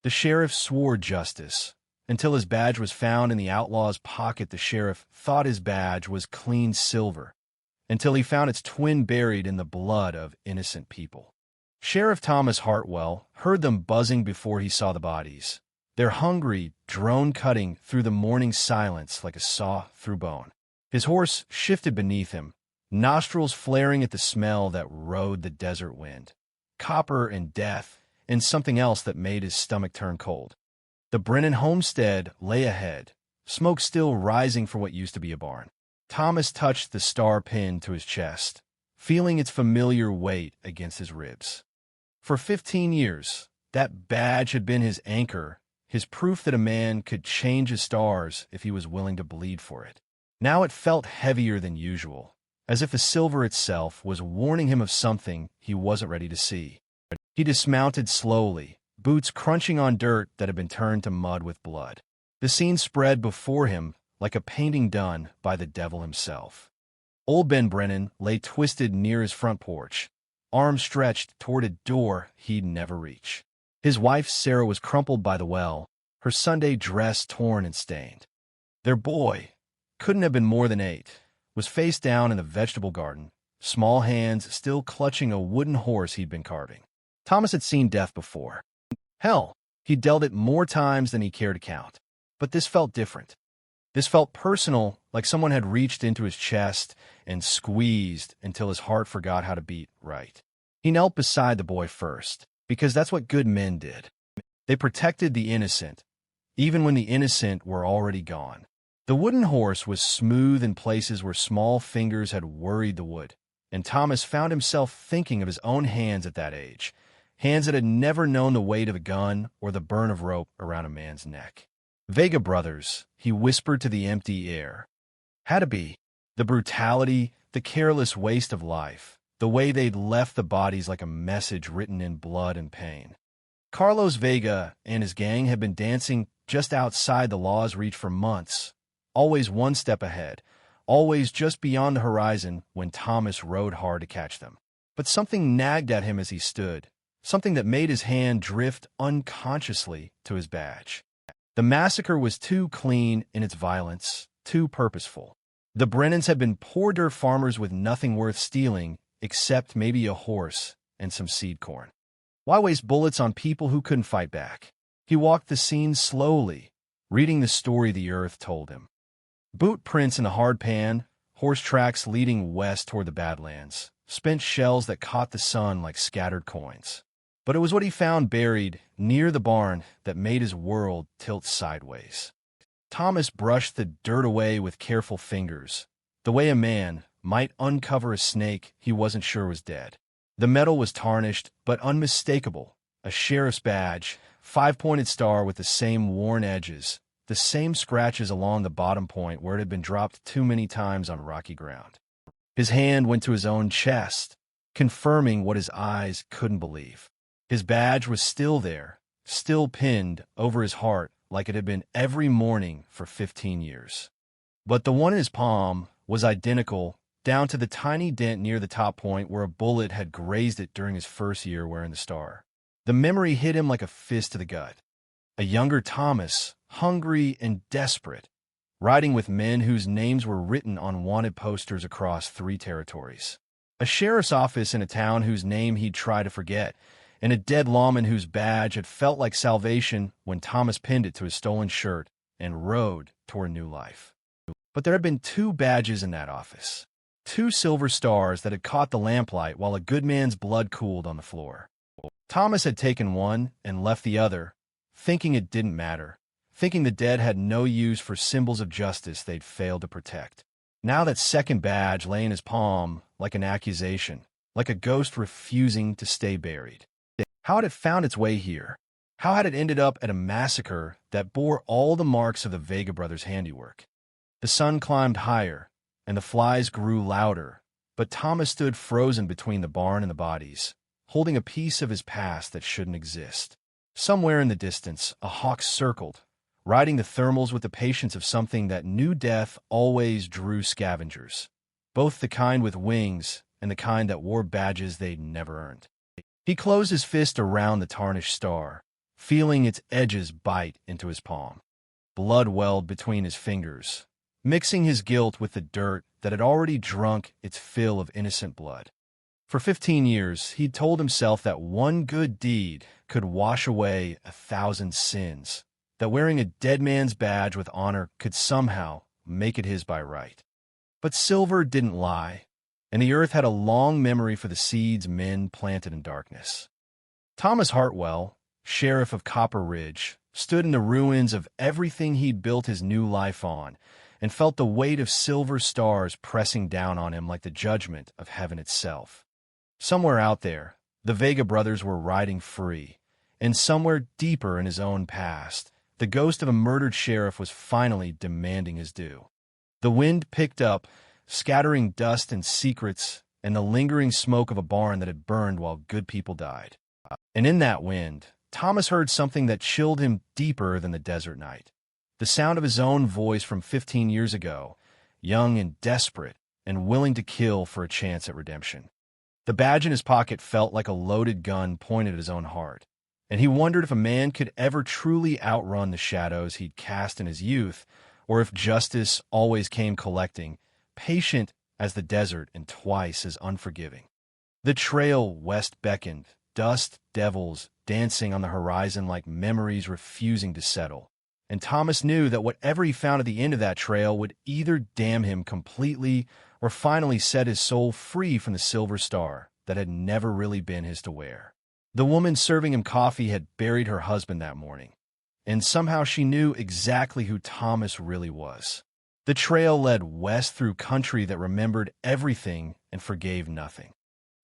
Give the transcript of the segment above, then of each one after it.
The sheriff swore justice. Until his badge was found in the outlaw's pocket, the sheriff thought his badge was clean silver, until he found its twin buried in the blood of innocent people. Sheriff Thomas Hartwell heard them buzzing before he saw the bodies, their hungry drone cutting through the morning silence like a saw through bone. His horse shifted beneath him, nostrils flaring at the smell that rode the desert wind, copper and death, and something else that made his stomach turn cold. The Brennan homestead lay ahead, smoke still rising for what used to be a barn. Thomas touched the star pin to his chest, feeling its familiar weight against his ribs. For 15 years, that badge had been his anchor, his proof that a man could change his stars if he was willing to bleed for it. Now it felt heavier than usual, as if the silver itself was warning him of something he wasn't ready to see. He dismounted slowly, boots crunching on dirt that had been turned to mud with blood. The scene spread before him like a painting done by the devil himself. Old Ben Brennan lay twisted near his front porch, arms stretched toward a door he'd never reach. His wife Sarah was crumpled by the well, her Sunday dress torn and stained. Their boy, couldn't have been more than 8, was face down in the vegetable garden, small hands still clutching a wooden horse he'd been carving. Thomas had seen death before. Hell, he dealt it more times than he cared to count. But this felt different. This felt personal, like someone had reached into his chest and squeezed until his heart forgot how to beat right. He knelt beside the boy first, because that's what good men did. They protected the innocent, even when the innocent were already gone. The wooden horse was smooth in places where small fingers had worried the wood, and Thomas found himself thinking of his own hands at that age, hands that had never known the weight of a gun or the burn of rope around a man's neck. Vega brothers, he whispered to the empty air. Had to be. The brutality, the careless waste of life, the way they'd left the bodies like a message written in blood and pain. Carlos Vega and his gang had been dancing just outside the law's reach for months, always one step ahead, always just beyond the horizon when Thomas rode hard to catch them. But something nagged at him as he stood, something that made his hand drift unconsciously to his badge. The massacre was too clean in its violence, too purposeful. The Brennans had been poor dirt farmers with nothing worth stealing except maybe a horse and some seed corn. Why waste bullets on people who couldn't fight back? He walked the scene slowly, reading the story the earth told him. Boot prints in the hard pan, horse tracks leading west toward the badlands, spent shells that caught the sun like scattered coins. But it was what he found buried near the barn that made his world tilt sideways. Thomas brushed the dirt away with careful fingers, the way a man might uncover a snake he wasn't sure was dead. The metal was tarnished, but unmistakable. A sheriff's badge, 5-pointed star with the same worn edges, the same scratches along the bottom point where it had been dropped too many times on rocky ground. His hand went to his own chest, confirming what his eyes couldn't believe. His badge was still there, still pinned over his heart like it had been every morning for 15 years. But the one in his palm was identical, down to the tiny dent near the top point where a bullet had grazed it during his first year wearing the star. The memory hit him like a fist to the gut. A younger Thomas, hungry and desperate, riding with men whose names were written on wanted posters across 3 territories. A sheriff's office in a town whose name he'd try to forget, and a dead lawman whose badge had felt like salvation when Thomas pinned it to his stolen shirt and rode toward new life. But there had been 2 badges in that office, 2 silver stars that had caught the lamplight while a good man's blood cooled on the floor. Thomas had taken one and left the other, thinking it didn't matter, thinking the dead had no use for symbols of justice they'd failed to protect. Now that second badge lay in his palm like an accusation, like a ghost refusing to stay buried. How had it found its way here? How had it ended up at a massacre that bore all the marks of the Vega brothers' handiwork? The sun climbed higher, and the flies grew louder, but Thomas stood frozen between the barn and the bodies, holding a piece of his past that shouldn't exist. Somewhere in the distance, a hawk circled, riding the thermals with the patience of something that knew death always drew scavengers, both the kind with wings and the kind that wore badges they'd never earned. He closed his fist around the tarnished star, feeling its edges bite into his palm. Blood welled between his fingers, mixing his guilt with the dirt that had already drunk its fill of innocent blood. For 15 years, he'd told himself that one good deed could wash away 1,000 sins, that wearing a dead man's badge with honor could somehow make it his by right. But Silver didn't lie, and the earth had a long memory for the seeds men planted in darkness. Thomas Hartwell, sheriff of Copper Ridge, stood in the ruins of everything he'd built his new life on, and felt the weight of silver stars pressing down on him like the judgment of heaven itself. Somewhere out there, the Vega brothers were riding free, and somewhere deeper in his own past, the ghost of a murdered sheriff was finally demanding his due. The wind picked up, scattering dust and secrets and the lingering smoke of a barn that had burned while good people died. And in that wind, Thomas heard something that chilled him deeper than the desert night. The sound of his own voice from 15 years ago, young and desperate and willing to kill for a chance at redemption. The badge in his pocket felt like a loaded gun pointed at his own heart, and he wondered if a man could ever truly outrun the shadows he'd cast in his youth, or if justice always came collecting, patient as the desert and twice as unforgiving. The trail west beckoned, dust devils dancing on the horizon like memories refusing to settle, and Thomas knew that whatever he found at the end of that trail would either damn him completely or finally set his soul free from the silver star that had never really been his to wear. The woman serving him coffee had buried her husband that morning, and somehow she knew exactly who Thomas really was. The trail led west through country that remembered everything and forgave nothing.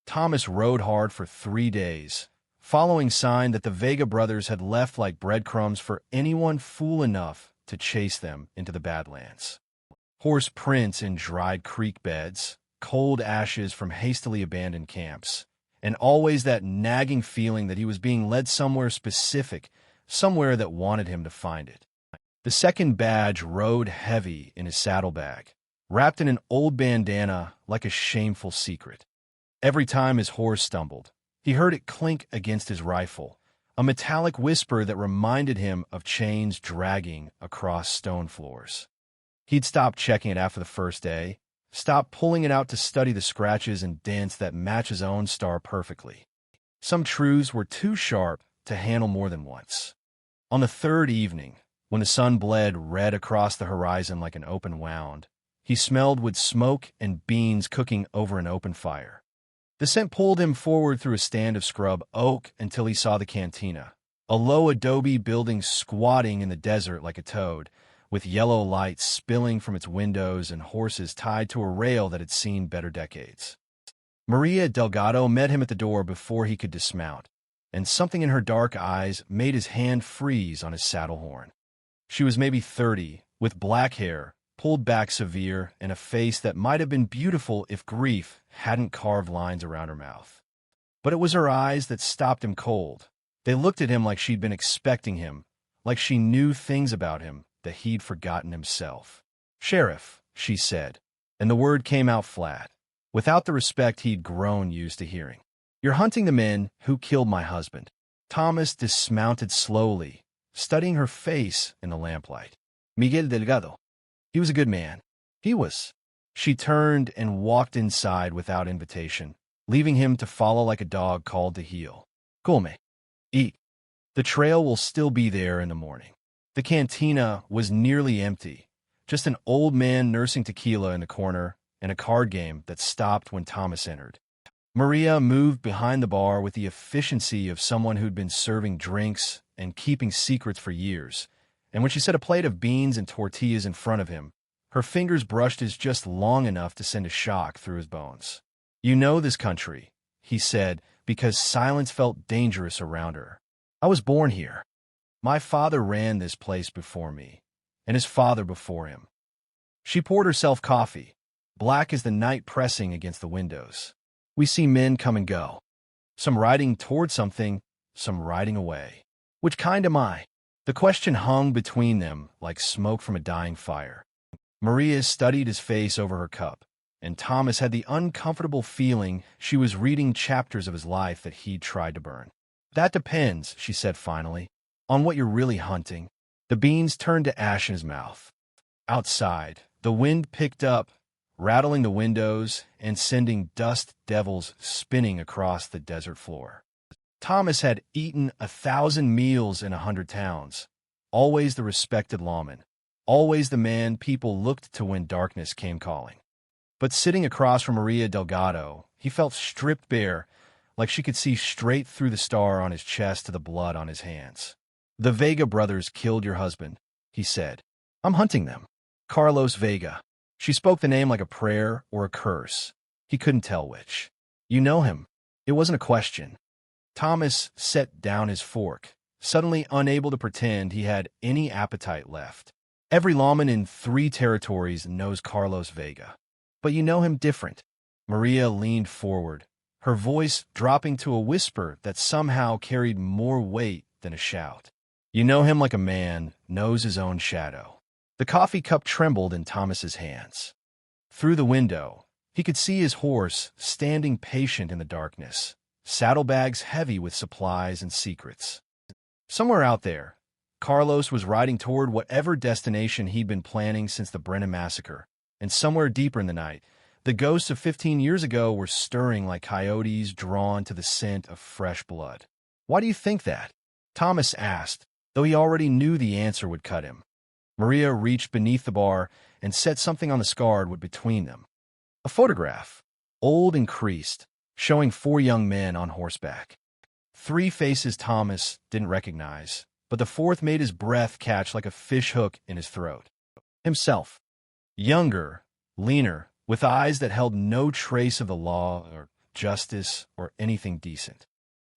Thomas rode hard for 3 days, following sign that the Vega brothers had left like breadcrumbs for anyone fool enough to chase them into the badlands. Horse prints in dried creek beds, cold ashes from hastily abandoned camps, and always that nagging feeling that he was being led somewhere specific, somewhere that wanted him to find it. The second badge rode heavy in his saddlebag, wrapped in an old bandana like a shameful secret. Every time his horse stumbled, he heard it clink against his rifle, a metallic whisper that reminded him of chains dragging across stone floors. He'd stopped checking it after the first day, stopped pulling it out to study the scratches and dents that match his own star perfectly. Some truths were too sharp to handle more than once. On the third evening, when the sun bled red across the horizon like an open wound, he smelled wood smoke and beans cooking over an open fire. The scent pulled him forward through a stand of scrub oak until he saw the cantina, a low adobe building squatting in the desert like a toad, with yellow lights spilling from its windows and horses tied to a rail that had seen better decades. Maria Delgado met him at the door before he could dismount, and something in her dark eyes made his hand freeze on his saddle horn. She was maybe 30, with black hair, pulled back severe, and a face that might have been beautiful if grief hadn't carved lines around her mouth. But it was her eyes that stopped him cold. They looked at him like she'd been expecting him, like she knew things about him that he'd forgotten himself. "Sheriff," she said, and the word came out flat, without the respect he'd grown used to hearing. "You're hunting the men who killed my husband." Thomas dismounted slowly, studying her face in the lamplight. "Miguel Delgado. He was a good man. He was." She turned and walked inside without invitation, leaving him to follow like a dog called to heel. "Come. Eat. The trail will still be there in the morning." The cantina was nearly empty, just an old man nursing tequila in the corner and a card game that stopped when Thomas entered. Maria moved behind the bar with the efficiency of someone who'd been serving drinks and keeping secrets for years, and when she set a plate of beans and tortillas in front of him, her fingers brushed his just long enough to send a shock through his bones. "You know this country," he said, because silence felt dangerous around her. "I was born here. My father ran this place before me, and his father before him." She poured herself coffee, black as the night pressing against the windows. "We see men come and go, some riding toward something, some riding away. Which kind am I?" The question hung between them like smoke from a dying fire. Maria studied his face over her cup, and Thomas had the uncomfortable feeling she was reading chapters of his life that he'd tried to burn. "That depends," she said finally. on what you're really hunting. The beans turned to ash in his mouth. Outside, the wind picked up, rattling the windows and sending dust devils spinning across the desert floor. Thomas had eaten 1,000 meals in 100 towns, always the respected lawman, always the man people looked to when darkness came calling. But sitting across from Maria Delgado, he felt stripped bare, like she could see straight through the star on his chest to the blood on his hands. "The Vega brothers killed your husband," he said. "I'm hunting them." Carlos Vega. She spoke the name like a prayer or a curse. He couldn't tell which. "You know him." It wasn't a question. Thomas set down his fork, suddenly unable to pretend he had any appetite left. "Every lawman in 3 territories knows Carlos Vega. But you know him different." Maria leaned forward, her voice dropping to a whisper that somehow carried more weight than a shout. "You know him like a man knows his own shadow." The coffee cup trembled in Thomas's hands. Through the window, he could see his horse standing patient in the darkness, saddlebags heavy with supplies and secrets. Somewhere out there, Carlos was riding toward whatever destination he'd been planning since the Brennan massacre, and somewhere deeper in the night, the ghosts of 15 years ago were stirring like coyotes drawn to the scent of fresh blood. "Why do you think that?" Thomas asked, though he already knew the answer would cut him. Maria reached beneath the bar and set something on the scarwood between them. A photograph, old and creased, showing 4 young men on horseback. 3 faces Thomas didn't recognize, but the 4th made his breath catch like a fish hook in his throat. Himself. Younger, leaner, with eyes that held no trace of the law or justice or anything decent.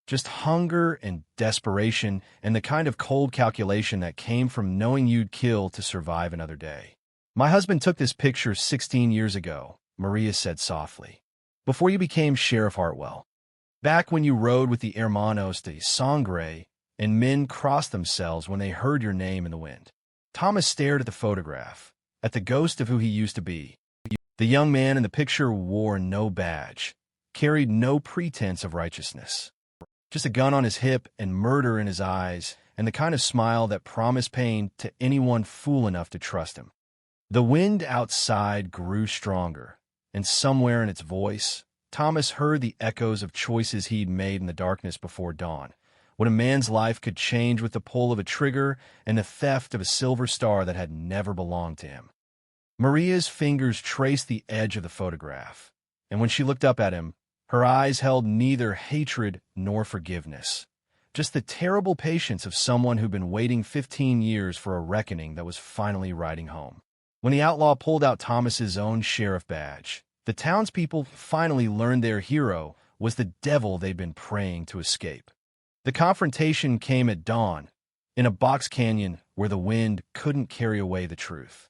Just hunger and desperation and the kind of cold calculation that came from knowing you'd kill to survive another day. "My husband took this picture 16 years ago," Maria said softly, "before you became Sheriff Hartwell. Back when you rode with the Hermanos de Sangre and men crossed themselves when they heard your name in the wind." Thomas stared at the photograph, at the ghost of who he used to be. The young man in the picture wore no badge, carried no pretense of righteousness. Just a gun on his hip and murder in his eyes, and the kind of smile that promised pain to anyone fool enough to trust him. The wind outside grew stronger, and somewhere in its voice, Thomas heard the echoes of choices he'd made in the darkness before dawn, when a man's life could change with the pull of a trigger and the theft of a silver star that had never belonged to him. Maria's fingers traced the edge of the photograph, and when she looked up at him, her eyes held neither hatred nor forgiveness, just the terrible patience of someone who'd been waiting 15 years for a reckoning that was finally riding home. When the outlaw pulled out Thomas's own sheriff badge, the townspeople finally learned their hero was the devil they'd been praying to escape. The confrontation came at dawn, in a box canyon where the wind couldn't carry away the truth.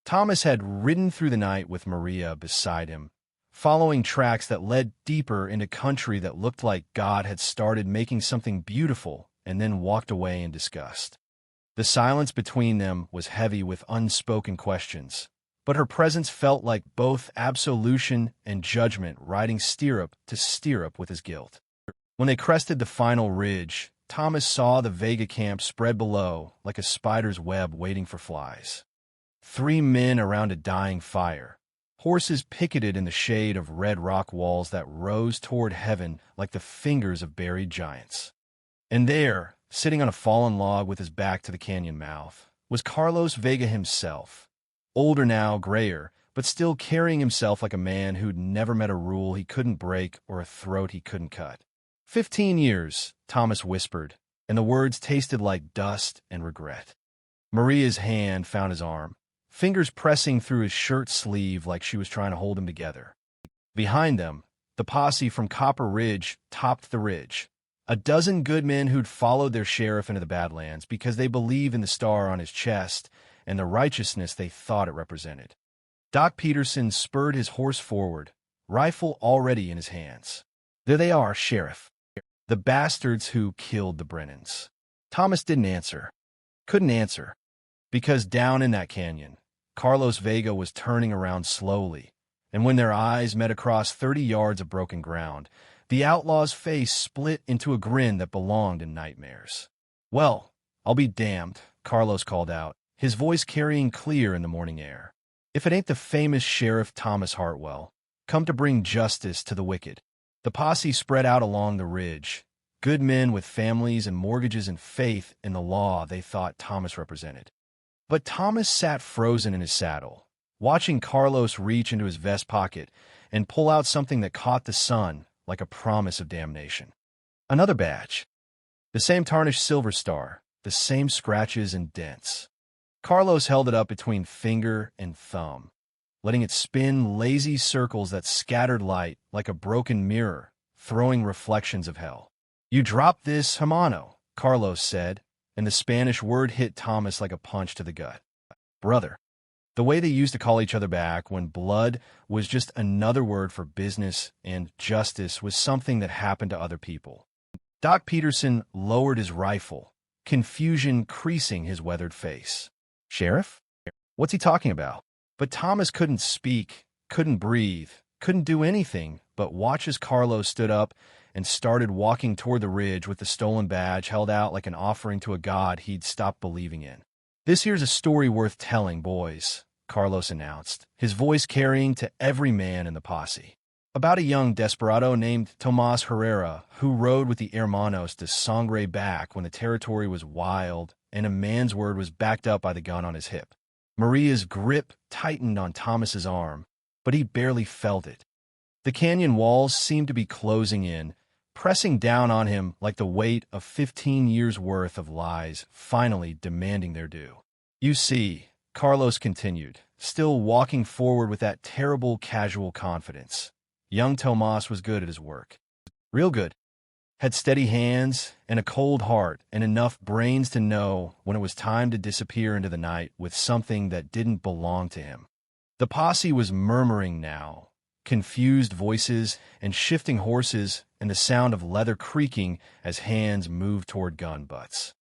Thomas had ridden through the night with Maria beside him, following tracks that led deeper into country that looked like God had started making something beautiful and then walked away in disgust. The silence between them was heavy with unspoken questions, but her presence felt like both absolution and judgment riding stirrup to stirrup with his guilt. When they crested the final ridge, Thomas saw the Vega camp spread below like a spider's web waiting for flies. 3 men around a dying fire, horses picketed in the shade of red rock walls that rose toward heaven like the fingers of buried giants. And there, sitting on a fallen log with his back to the canyon mouth, was Carlos Vega himself, older now, grayer, but still carrying himself like a man who'd never met a rule he couldn't break or a throat he couldn't cut. 15 years, Thomas whispered, and the words tasted like dust and regret. Maria's hand found his arm, fingers pressing through his shirt sleeve like she was trying to hold him together. Behind them, the posse from Copper Ridge topped the ridge, a dozen good men who'd followed their sheriff into the Badlands because they believed in the star on his chest and the righteousness they thought it represented. Doc Peterson spurred his horse forward, rifle already in his hands. "There they are, Sheriff. The bastards who killed the Brennans." Thomas didn't answer. Couldn't answer. Because down in that canyon, Carlos Vega was turning around slowly, and when their eyes met across 30 yards of broken ground, the outlaw's face split into a grin that belonged in nightmares. "Well, "I'll be damned," Carlos called out, his voice carrying clear in the morning air. "If it ain't the famous Sheriff Thomas Hartwell, come to bring justice to the wicked." The posse spread out along the ridge, good men with families and mortgages and faith in the law they thought Thomas represented. But Thomas sat frozen in his saddle, watching Carlos reach into his vest pocket and pull out something that caught the sun like a promise of damnation. Another badge. The same tarnished silver star, the same scratches and dents. Carlos held it up between finger and thumb, letting it spin lazy circles that scattered light like a broken mirror, throwing reflections of hell. "You dropped this, hermano," Carlos said, and the Spanish word hit Thomas like a punch to the gut. Brother. The way they used to call each other back when blood was just another word for business and justice was something that happened to other people. Doc Peterson lowered his rifle, confusion creasing his weathered face. "Sheriff? What's he talking about?" But Thomas couldn't speak, couldn't breathe, couldn't do anything but watch as Carlos stood up and started walking toward the ridge with the stolen badge held out like an offering to a god he'd stopped believing in. "This here's a story worth telling, boys," Carlos announced, his voice carrying to every man in the posse. "About a young desperado named Tomas Herrera who rode with the hermanos to Sangre back when the territory was wild and a man's word was backed up by the gun on his hip." Maria's grip tightened on Thomas's arm, but he barely felt it. The canyon walls seemed to be closing in, pressing down on him like the weight of 15 years' worth of lies finally demanding their due. "You see," Carlos continued, still walking forward with that terrible casual confidence, young Tomas was good at his work. Real good. Had steady hands and a cold heart and enough brains to know when it was time to disappear into the night with something that didn't belong to him. The posse was murmuring now, confused voices and shifting horses and the sound of leather creaking as hands moved toward gun butts.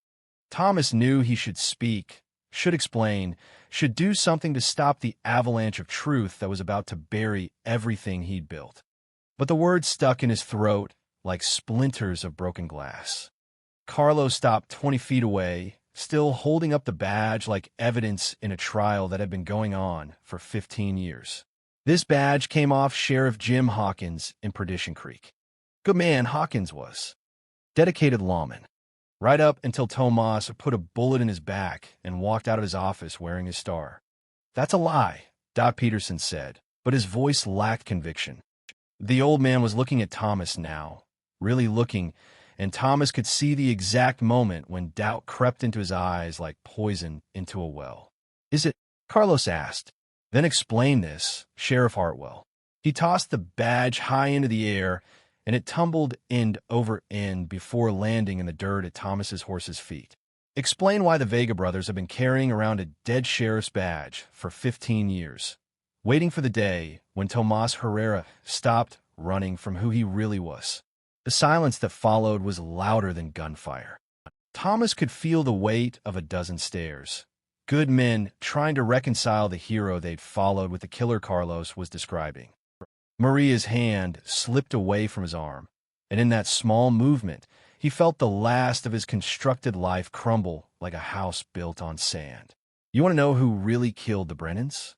Thomas knew he should speak, should explain, should do something to stop the avalanche of truth that was about to bury everything he'd built. But the words stuck in his throat like splinters of broken glass. Carlos stopped 20 feet away, still holding up the badge like evidence in a trial that had been going on for 15 years. This badge came off Sheriff Jim Hawkins in Perdition Creek. Good man Hawkins was. Dedicated lawman. Right up until Tomas put a bullet in his back and walked out of his office wearing his star. "That's a lie," Doc Peterson said, but his voice lacked conviction. The old man was looking at Thomas now, really looking, and Thomas could see the exact moment when doubt crept into his eyes like poison into a well. "Is it?" Carlos asked. "Then explain this, Sheriff Hartwell." He tossed the badge high into the air, and it tumbled end over end before landing in the dirt at Thomas's horse's feet. "Explain why the Vega brothers have been carrying around a dead sheriff's badge for 15 years, waiting for the day when Tomas Herrera stopped running from who he really was." The silence that followed was louder than gunfire. Thomas could feel the weight of a dozen stares. Good men trying to reconcile the hero they'd followed with the killer Carlos was describing. Maria's hand slipped away from his arm, and in that small movement, he felt the last of his constructed life crumble like a house built on sand. "You want to know who really killed the Brennans?"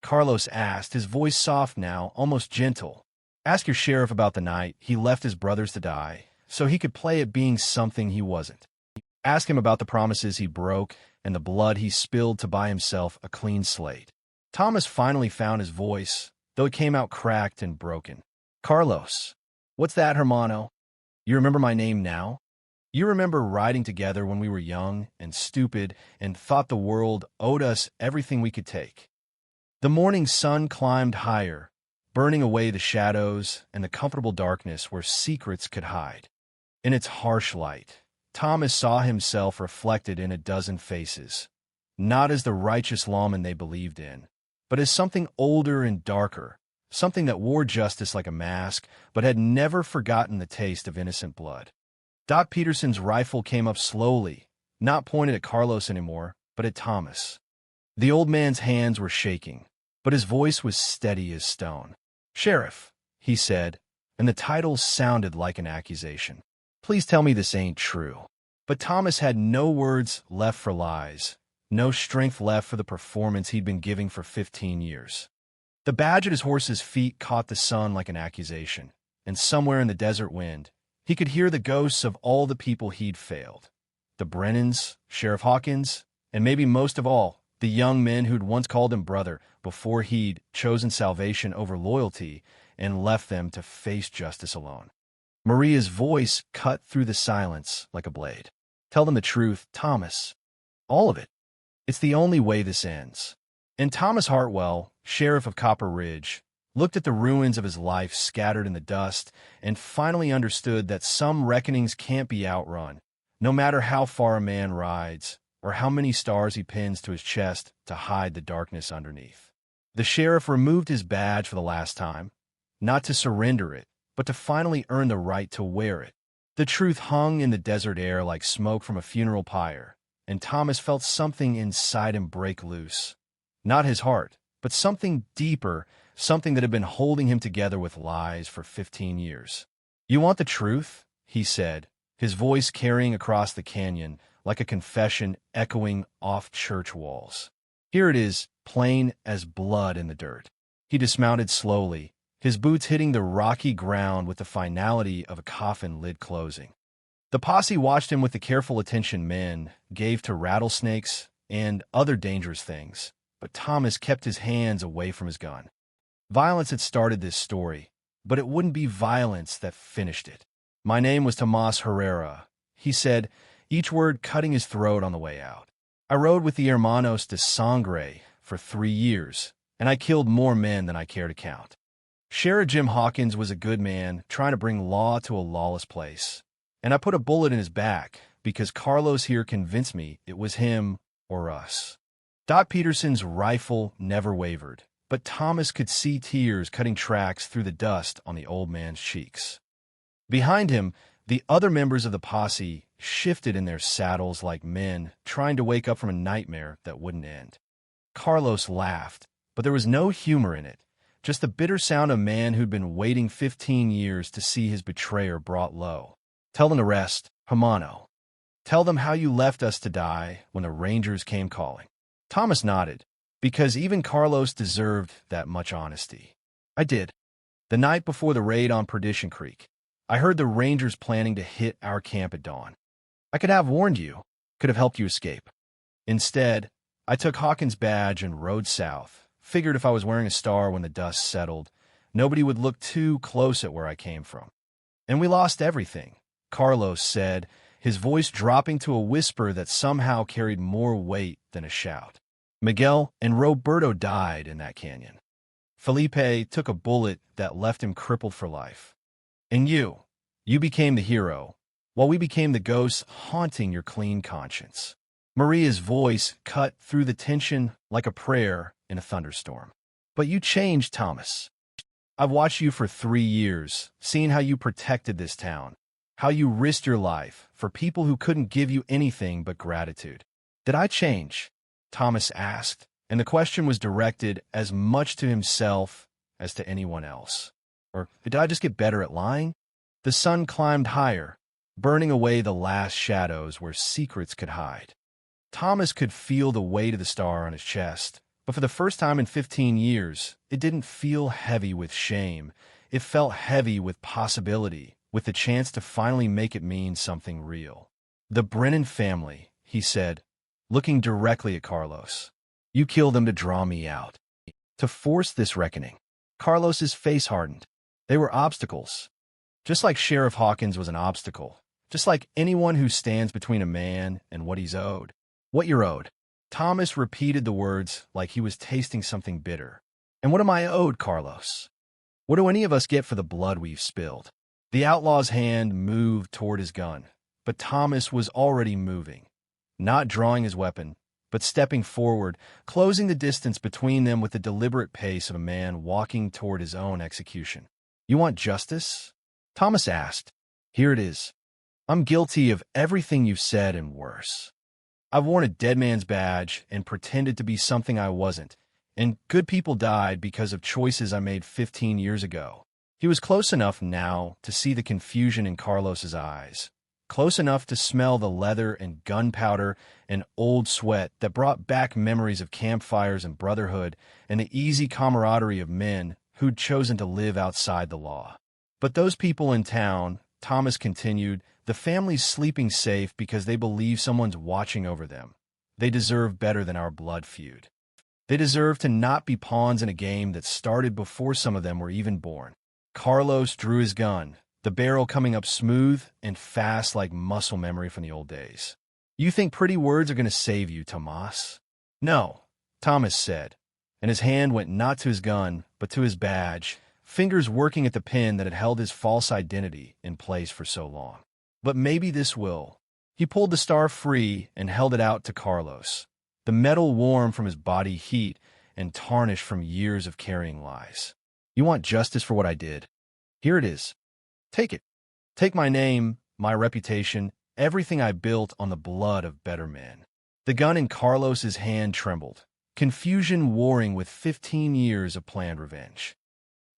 Carlos asked, his voice soft now, almost gentle. "Ask your sheriff about the night he left his brothers to die, so he could play at being something he wasn't. Ask him about the promises he broke and the blood he spilled to buy himself a clean slate." Thomas finally found his voice, though it came out cracked and broken. "Carlos, what's that, hermano? You remember my name now? You remember riding together when we were young and stupid and thought the world owed us everything we could take? The morning sun climbed higher, burning away the shadows and the comfortable darkness where secrets could hide. In its harsh light, Thomas saw himself reflected in a dozen faces, not as the righteous lawman they believed in, but as something older and darker, something that wore justice like a mask, but had never forgotten the taste of innocent blood. Doc Peterson's rifle came up slowly, not pointed at Carlos anymore, but at Thomas. The old man's hands were shaking, but his voice was steady as stone. "Sheriff," he said, and the title sounded like an accusation. "Please tell me this ain't true. But Thomas had no words left for lies, no strength left for the performance he'd been giving for 15 years. The badge at his horse's feet caught the sun like an accusation, and somewhere in the desert wind, he could hear the ghosts of all the people he'd failed. The Brennans, Sheriff Hawkins, and maybe most of all, the young men who'd once called him brother before he'd chosen salvation over loyalty and left them to face justice alone. Maria's voice cut through the silence like a blade. Tell them the truth, Thomas. All of it. It's the only way this ends. And Thomas Hartwell, sheriff of Copper Ridge, looked at the ruins of his life scattered in the dust and finally understood that some reckonings can't be outrun, no matter how far a man rides or how many stars he pins to his chest to hide the darkness underneath. The sheriff removed his badge for the last time, not to surrender it, but to finally earn the right to wear it. The truth hung in the desert air like smoke from a funeral pyre, and Thomas felt something inside him break loose. Not his heart, but something deeper, something that had been holding him together with lies for 15 years. "You want the truth?" he said, his voice carrying across the canyon like a confession echoing off church walls. "Here it is, plain as blood in the dirt." He dismounted slowly, his boots hitting the rocky ground with the finality of a coffin lid closing. The posse watched him with the careful attention men gave to rattlesnakes and other dangerous things, but Thomas kept his hands away from his gun. Violence had started this story, but it wouldn't be violence that finished it. "My name was Tomas Herrera," he said, each word cutting his throat on the way out. "I rode with the Hermanos de Sangre for 3 years, and I killed more men than I care to count." Sheriff Jim Hawkins was a good man trying to bring law to a lawless place, and I put a bullet in his back because Carlos here convinced me it was him or us. Doc Peterson's rifle never wavered, but Thomas could see tears cutting tracks through the dust on the old man's cheeks. Behind him, the other members of the posse shifted in their saddles like men trying to wake up from a nightmare that wouldn't end. Carlos laughed, but there was no humor in it, just the bitter sound of a man who'd been waiting 15 years to see his betrayer brought low. "Tell them the rest, Hermano. Tell them how you left us to die when the Rangers came calling." Thomas nodded, because even Carlos deserved that much honesty. "I did. The night before the raid on Perdition Creek, I heard the Rangers planning to hit our camp at dawn. I could have warned you, could have helped you escape. Instead, I took Hawkins' badge and rode south, figured if I was wearing a star when the dust settled, nobody would look too close at where I came from. And we lost everything," Carlos said, his voice dropping to a whisper that somehow carried more weight than a shout. "Miguel and Roberto died in that canyon. Felipe took a bullet that left him crippled for life. And you became the hero, while we became the ghosts haunting your clean conscience." Maria's voice cut through the tension like a prayer in a thunderstorm. "But you changed, Thomas. I've watched you for 3 years, seen how you protected this town, how you risked your life for people who couldn't give you anything but gratitude." "Did I change?" Thomas asked, and the question was directed as much to himself as to anyone else. Or did I just get better at lying? The sun climbed higher, burning away the last shadows where secrets could hide. Thomas could feel the weight of the star on his chest, but for the first time in 15 years, it didn't feel heavy with shame. It felt heavy with possibility, with the chance to finally make it mean something real. "The Brennan family," he said, looking directly at Carlos. "You killed them to draw me out, to force this reckoning." Carlos's face hardened. They were obstacles. Just like Sheriff Hawkins was an obstacle. Just like anyone who stands between a man and what he's owed. "What you're owed." Thomas repeated the words like he was tasting something bitter. "And what am I owed, Carlos? What do any of us get for the blood we've spilled?" The outlaw's hand moved toward his gun, but Thomas was already moving. Not drawing his weapon, but stepping forward, closing the distance between them with the deliberate pace of a man walking toward his own execution. "You want justice?" Thomas asked. "Here it is. I'm guilty of everything you've said and worse. I've worn a dead man's badge and pretended to be something I wasn't, and good people died because of choices I made 15 years ago." He was close enough now to see the confusion in Carlos's eyes, close enough to smell the leather and gunpowder and old sweat that brought back memories of campfires and brotherhood and the easy camaraderie of men who'd chosen to live outside the law. But those people in town, Thomas continued, the family's sleeping safe because they believe someone's watching over them. They deserve better than our blood feud. They deserve to not be pawns in a game that started before some of them were even born. Carlos drew his gun, the barrel coming up smooth and fast like muscle memory from the old days. "You think pretty words are going to save you, Tomas?" "No," Thomas said, and his hand went not to his gun, but to his badge, fingers working at the pin that had held his false identity in place for so long. "But maybe this will." He pulled the star free and held it out to Carlos, the metal warm from his body heat and tarnished from years of carrying lies. "You want justice for what I did? Here it is. Take it. Take my name, my reputation, everything I built on the blood of better men." The gun in Carlos's hand trembled, confusion warring with 15 years of planned revenge.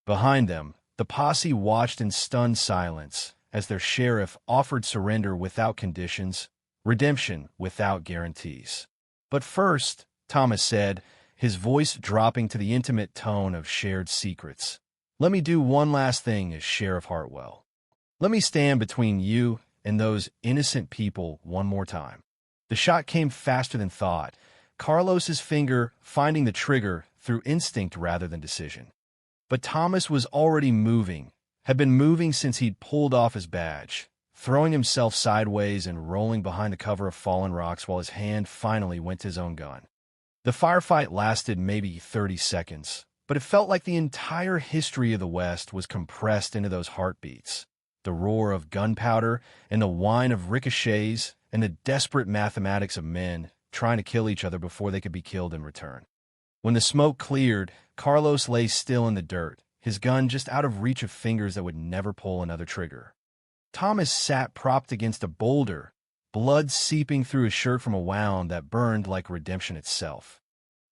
Behind them, the posse watched in stunned silence as their sheriff offered surrender without conditions, redemption without guarantees. "But first," Thomas said, his voice dropping to the intimate tone of shared secrets, "let me do one last thing as Sheriff Hartwell. Let me stand between you and those innocent people one more time." The shot came faster than thought, Carlos's finger finding the trigger through instinct rather than decision. But Thomas was already moving, had been moving since he'd pulled off his badge, throwing himself sideways and rolling behind the cover of fallen rocks while his hand finally went to his own gun. The firefight lasted maybe 30 seconds, but it felt like the entire history of the West was compressed into those heartbeats. The roar of gunpowder and the whine of ricochets and the desperate mathematics of men trying to kill each other before they could be killed in return. When the smoke cleared, Carlos lay still in the dirt, his gun just out of reach of fingers that would never pull another trigger. Thomas sat propped against a boulder, blood seeping through his shirt from a wound that burned like redemption itself.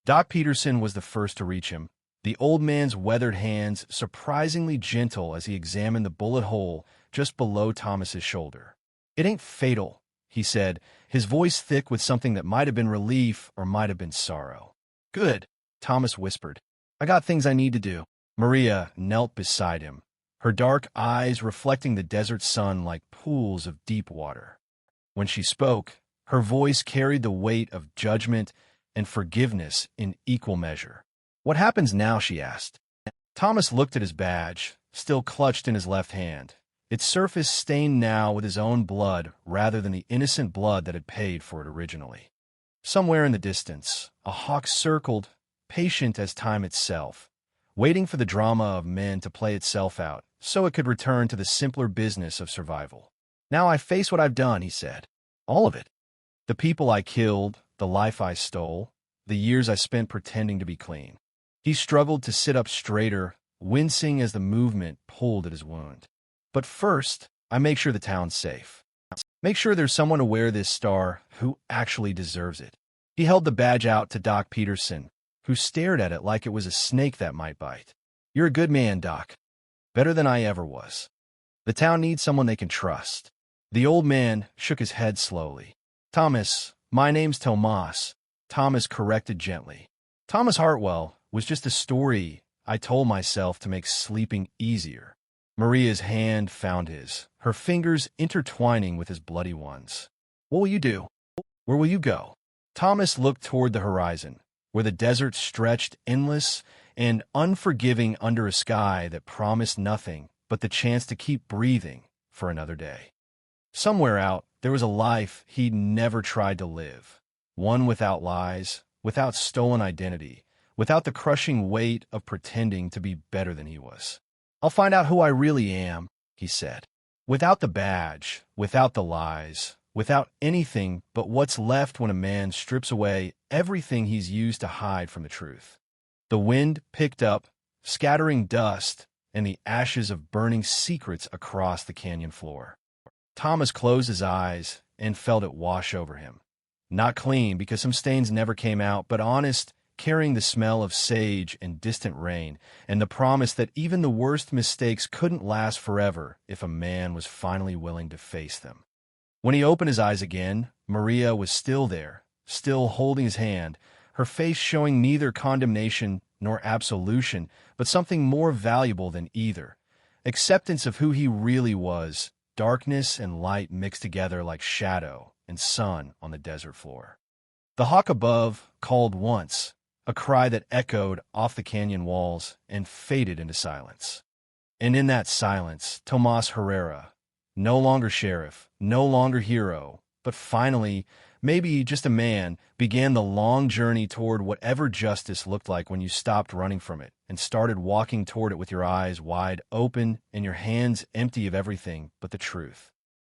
Doc Peterson was the first to reach him, the old man's weathered hands surprisingly gentle as he examined the bullet hole just below Thomas's shoulder. "It ain't fatal," he said, his voice thick with something that might have been relief or might have been sorrow. "Good," Thomas whispered. "I got things I need to do." Maria knelt beside him, her dark eyes reflecting the desert sun like pools of deep water. When she spoke, her voice carried the weight of judgment and forgiveness in equal measure. "What happens now?" she asked. Thomas looked at his badge, still clutched in his left hand, its surface stained now with his own blood rather than the innocent blood that had paid for it originally. Somewhere in the distance, a hawk circled, patient as time itself, waiting for the drama of men to play itself out so it could return to the simpler business of survival. "Now I face what I've done," he said. "All of it. The people I killed, the life I stole, the years I spent pretending to be clean." He struggled to sit up straighter, wincing as the movement pulled at his wound. "But first, I make sure the town's safe. Make sure there's someone to wear this star who actually deserves it." He held the badge out to Doc Peterson, who stared at it like it was a snake that might bite. "You're a good man, Doc. Better than I ever was. The town needs someone they can trust." The old man shook his head slowly. "Thomas, my name's Tomas," Thomas corrected gently. "Thomas Hartwell was just a story I told myself to make sleeping easier." Maria's hand found his, her fingers intertwining with his bloody ones. "What will you do? Where will you go?" Thomas looked toward the horizon, where the desert stretched endless and unforgiving under a sky that promised nothing but the chance to keep breathing for another day. Somewhere out, there was a life he'd never tried to live, one without lies, without stolen identity, without the crushing weight of pretending to be better than he was. "I'll find out who I really am," he said. "Without the badge, without the lies, without anything but what's left when a man strips away everything he's used to hide from the truth." The wind picked up, scattering dust and the ashes of burning secrets across the canyon floor. Thomas closed his eyes and felt it wash over him. Not clean, because some stains never came out, but honest, carrying the smell of sage and distant rain, and the promise that even the worst mistakes couldn't last forever if a man was finally willing to face them. When he opened his eyes again, Maria was still there, still holding his hand, her face showing neither condemnation nor absolution, but something more valuable than either: acceptance of who he really was, darkness and light mixed together like shadow and sun on the desert floor. The hawk above called once, a cry that echoed off the canyon walls and faded into silence. And in that silence, Tomas Herrera, no longer sheriff, no longer hero, but finally, maybe just a man, began the long journey toward whatever justice looked like when you stopped running from it and started walking toward it with your eyes wide open and your hands empty of everything but the truth.